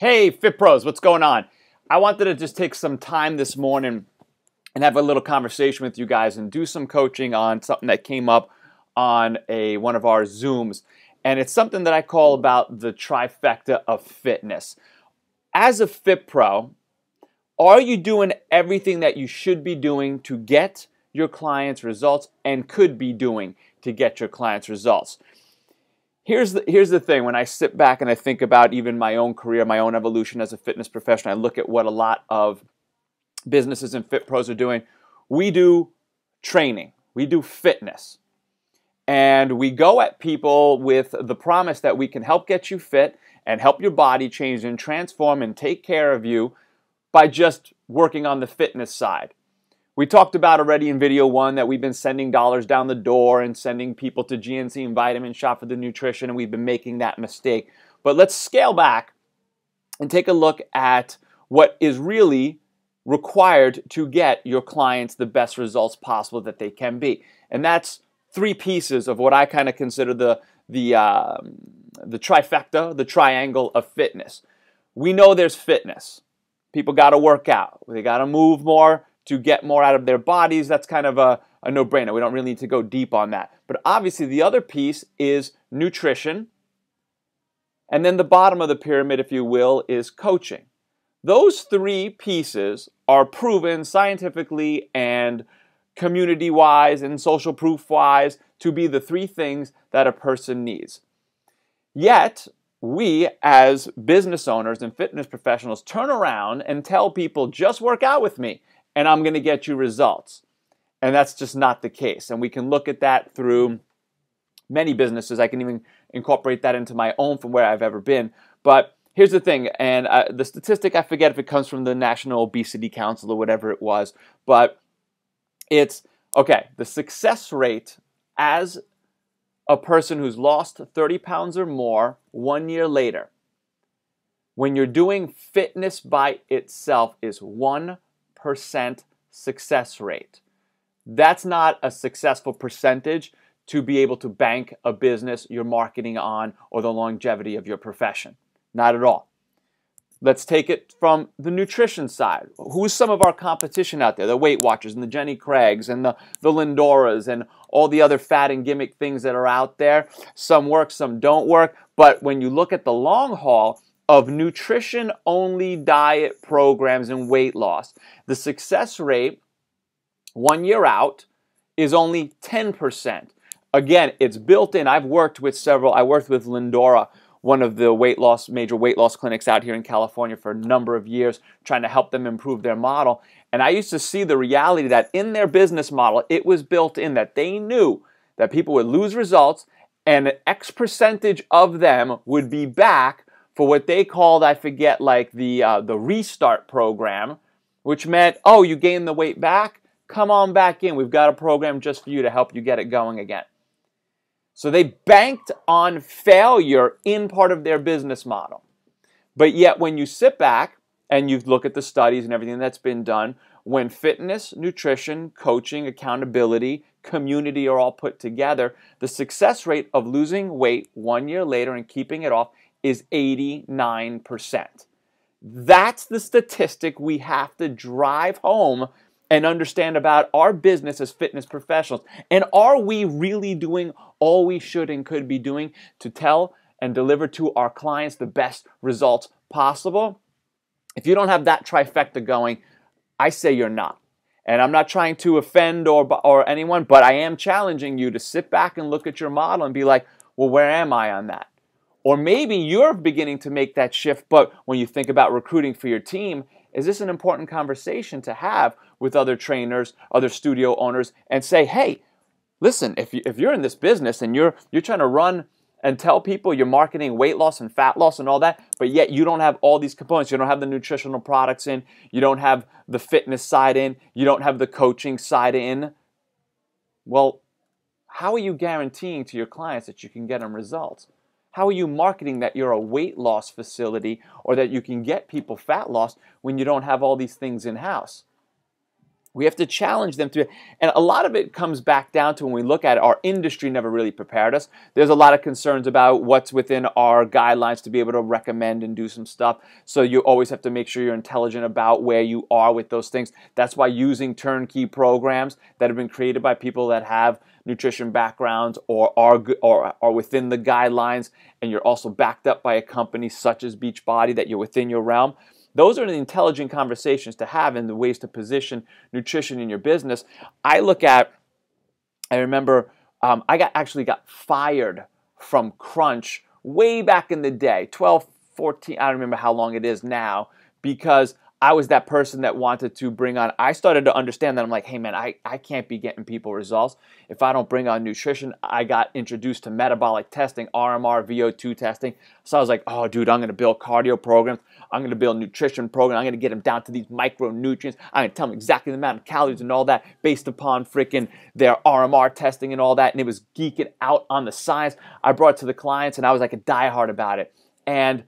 Hey, Fit Pros, what's going on? I wanted to just take some time this morning and have a little conversation with you guys and do some coaching on something that came up on one of our Zooms. And it's something that I call about the trifecta of fitness. As a Fit Pro, are you doing everything that you should be doing to get your clients results and could be doing to get your clients results? Here's the thing. When I sit back and I think about even my own career, my own evolution as a fitness professional, I look at what a lot of businesses and fit pros are doing. We do training. We do fitness. And we go at people with the promise that we can help get you fit and help your body change and transform and take care of you by just working on the fitness side. We talked about already in video one that we've been sending dollars down the door and sending people to GNC and Vitamin Shop for the nutrition, and we've been making that mistake. But let's scale back and take a look at what is really required to get your clients the best results possible that they can be. And that's three pieces of what I kind of consider the trifecta, the triangle of fitness. We know there's fitness. People got to work out. They got to move more to get more out of their bodies. That's kind of a no-brainer. We don't really need to go deep on that. But obviously the other piece is nutrition. And then the bottom of the pyramid, if you will, is coaching. Those three pieces are proven scientifically and community-wise and social proof-wise to be the three things that a person needs. Yet, we as business owners and fitness professionals turn around and tell people, just work out with me and I'm going to get you results. And that's just not the case. And we can look at that through many businesses. I can even incorporate that into my own from where I've ever been. But here's the thing, and the statistic, I forget if it comes from the National Obesity Council or whatever it was, but it's, okay, the success rate as a person who's lost 30 pounds or more 1 year later, when you're doing fitness by itself, is 1% success rate. That's not a successful percentage to be able to bank a business you're marketing on or the longevity of your profession. Not at all. Let's take it from the nutrition side. Who's some of our competition out there? The Weight Watchers and the Jenny Craigs and the Lindoras and all the other fad and gimmick things that are out there. Some work, some don't work. But when you look at the long haul of nutrition-only diet programs and weight loss, the success rate 1 year out is only 10%. Again, it's built in. I've worked with several. I worked with Lindora, one of the major weight loss clinics out here in California, for a number of years, trying to help them improve their model. And I used to see the reality that in their business model, it was built in that they knew that people would lose results and an X percentage of them would be back for what they called, I forget, like the restart program, which meant, oh, you gained the weight back? Come on back in. We've got a program just for you to help you get it going again. So they banked on failure in part of their business model. But yet when you sit back and you look at the studies and everything that's been done, when fitness, nutrition, coaching, accountability, community are all put together, the success rate of losing weight 1 year later and keeping it off is 89%. That's the statistic we have to drive home and understand about our business as fitness professionals. And are we really doing all we should and could be doing to tell and deliver to our clients the best results possible? If you don't have that trifecta going, I say you're not. And I'm not trying to offend or anyone, but I am challenging you to sit back and look at your model and be like, well, where am I on that? Or maybe you're beginning to make that shift, but when you think about recruiting for your team, is this an important conversation to have with other trainers, other studio owners, and say, hey, listen, if you're in this business and you're trying to run and tell people you're marketing weight loss and fat loss and all that, but yet you don't have all these components, you don't have the nutritional products in, you don't have the fitness side in, you don't have the coaching side in, well, how are you guaranteeing to your clients that you can get them results? How are you marketing that you're a weight loss facility or that you can get people fat loss when you don't have all these things in-house? We have to challenge them to, and a lot of it comes back down to when we look at it, our industry never really prepared us. There's a lot of concerns about what's within our guidelines to be able to recommend and do some stuff. So you always have to make sure you're intelligent about where you are with those things. That's why using turnkey programs that have been created by people that have nutrition backgrounds or are within the guidelines, and you're also backed up by a company such as Beachbody that you're within your realm. Those are the intelligent conversations to have and the ways to position nutrition in your business. I remember I actually got fired from Crunch way back in the day, 12, 14, I don't remember how long it is now, because I was that person that wanted to bring on, I started to understand that I'm like, hey man, I can't be getting people results if I don't bring on nutrition. I got introduced to metabolic testing, RMR, VO2 testing. So I was like, oh dude, I'm going to build cardio programs. I'm going to build nutrition programs. I'm going to get them down to these micronutrients. I'm going to tell them exactly the amount of calories and all that based upon freaking their RMR testing and all that. And it was geeking out on the science. I brought it to the clients and I was like a diehard about it. And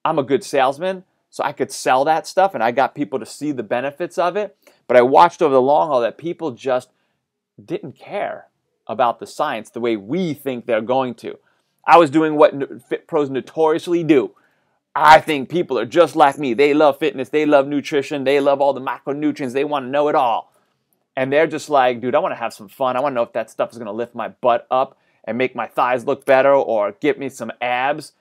I'm a good salesman, so I could sell that stuff and I got people to see the benefits of it. But I watched over the long haul that people just didn't care about the science the way we think they're going to. I was doing what Fit Pros notoriously do. I think people are just like me. They love fitness. They love nutrition. They love all the macronutrients. They want to know it all. And they're just like, dude, I want to have some fun. I want to know if that stuff is going to lift my butt up and make my thighs look better or give me some abs.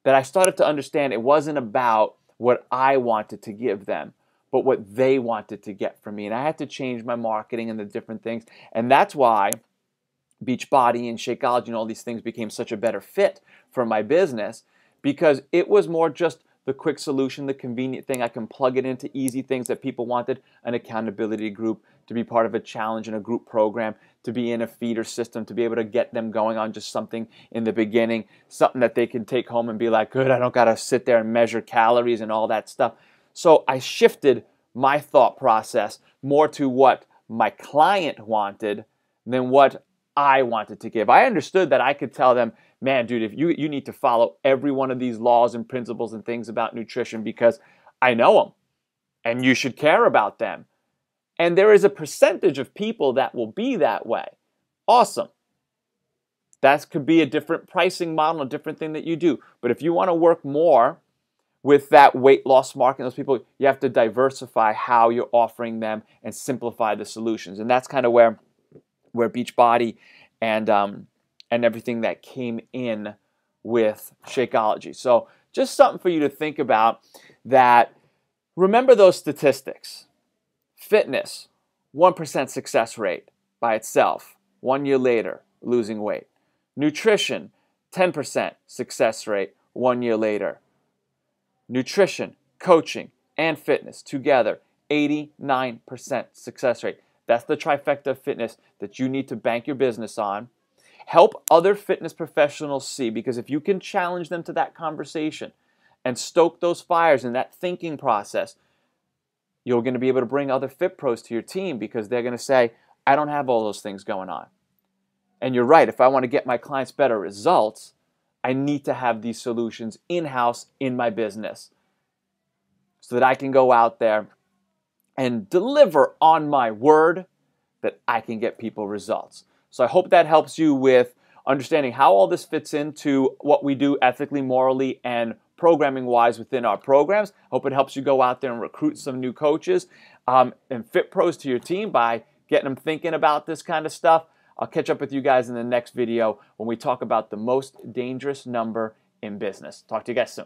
That I started to understand it wasn't about what I wanted to give them, but what they wanted to get from me. And I had to change my marketing and the different things. And that's why Beachbody and Shakeology and all these things became such a better fit for my business, because it was more just the quick solution, the convenient thing. I can plug it into easy things that people wanted, an accountability group, to be part of a challenge in a group program, to be in a feeder system, to be able to get them going on just something in the beginning, something that they can take home and be like, good, I don't got to sit there and measure calories and all that stuff. So I shifted my thought process more to what my client wanted than what I wanted to give. I understood that I could tell them, man, dude, if you need to follow every one of these laws and principles and things about nutrition because I know them and you should care about them. And there is a percentage of people that will be that way. Awesome. That could be a different pricing model, a different thing that you do. But if you want to work more with that weight loss market, those people, you have to diversify how you're offering them and simplify the solutions. And that's kind of where Beachbody and everything that came in with Shakeology. So just something for you to think about, that remember those statistics. Fitness, 1% success rate by itself, 1 year later, losing weight. Nutrition, 10% success rate, 1 year later. Nutrition, coaching, and fitness together, 89% success rate. That's the trifecta of fitness that you need to bank your business on. Help other fitness professionals see, because if you can challenge them to that conversation and stoke those fires in that thinking process, you're going to be able to bring other Fit Pros to your team, because they're going to say, I don't have all those things going on. And you're right, if I want to get my clients better results, I need to have these solutions in-house in my business so that I can go out there and deliver on my word that I can get people results. So I hope that helps you with understanding how all this fits into what we do ethically, morally, and programming-wise within our programs. Hope it helps you go out there and recruit some new coaches and Fit Pros to your team by getting them thinking about this kind of stuff. I'll catch up with you guys in the next video when we talk about the most dangerous number in business. Talk to you guys soon.